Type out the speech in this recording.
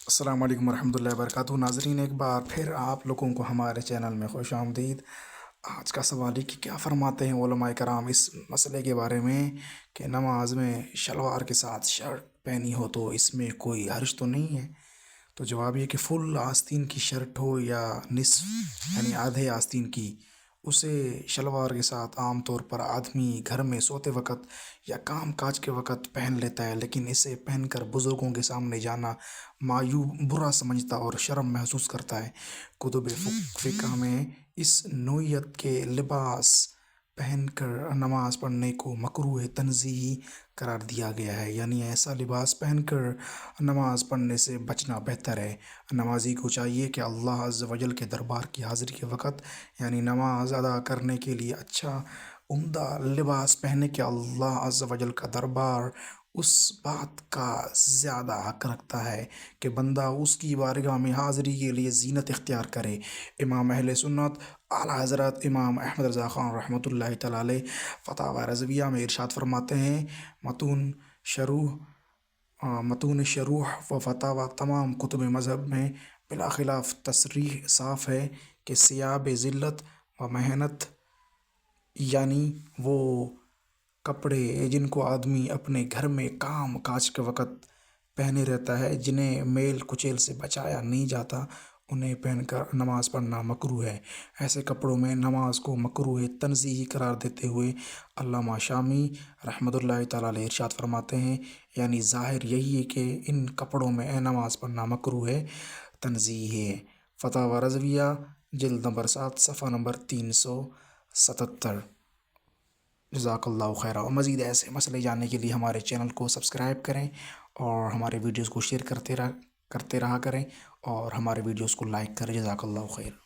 السلام علیکم ورحمۃ اللہ وبرکاتہ ناظرین، ایک بار پھر آپ لوگوں کو ہمارے چینل میں خوش آمدید۔ آج کا سوال ہے کہ کیا فرماتے ہیں علماء کرام اس مسئلے کے بارے میں کہ نماز میں شلوار کے ساتھ شرٹ پہنی ہو تو اس میں کوئی حرج تو نہیں ہے؟ تو جواب یہ کہ فل آستین کی شرٹ ہو یا نصف یعنی آدھے آستین کی، اسے شلوار کے ساتھ عام طور پر آدمی گھر میں سوتے وقت یا کام کاج کے وقت پہن لیتا ہے، لیکن اسے پہن کر بزرگوں کے سامنے جانا معیوب برا سمجھتا اور شرم محسوس کرتا ہے۔ کتب فقہ میں اس نوعیت کے لباس پہن کر نماز پڑھنے کو مکروہ تنزیہی قرار دیا گیا ہے، یعنی ایسا لباس پہن کر نماز پڑھنے سے بچنا بہتر ہے۔ نمازی کو چاہیے کہ اللہ عز و جل کے دربار کی حاضری کے وقت یعنی نماز ادا کرنے کے لیے اچھا عمدہ لباس پہنے کہ اللہ عز و جل کا دربار اس بات کا زیادہ حق رکھتا ہے کہ بندہ اس کی بارگاہ میں حاضری کے لیے زینت اختیار کرے۔ امام اہل سنت اعلیٰ حضرت امام احمد رضا خان رحمۃ اللہ تعالی علیہ فتاوی رضویہ میں ارشاد فرماتے ہیں، شروح متون شروح و فتاوی تمام کتب مذہب میں بلا خلاف تصریح صاف ہے کہ ثیاب ذلت و محنت یعنی وہ کپڑے جن کو آدمی اپنے گھر میں کام کاج کے وقت پہنے رہتا ہے، جنہیں میل کچیل سے بچایا نہیں جاتا، انہیں پہن کر نماز پڑھنا مکروہ ہے۔ ایسے کپڑوں میں نماز کو مکروہ تنزیہی قرار دیتے ہوئے علامہ شامی رحمۃ اللہ تعالی علیہ ارشاد فرماتے ہیں، یعنی ظاہر یہی ہے کہ ان کپڑوں میں نماز پڑھنا مکروہ تنزیہی ہے۔ فتاوی رضویہ جلد نمبر 7 صفحہ نمبر 377۔ جزاک اللہ خیر، اور مزید ایسے مسئلے جاننے کے لیے ہمارے چینل کو سبسکرائب کریں اور ہمارے ویڈیوز کو شیئر کرتے رہا کریں اور ہمارے ویڈیوز کو لائک کریں۔ جزاک اللہ خیر۔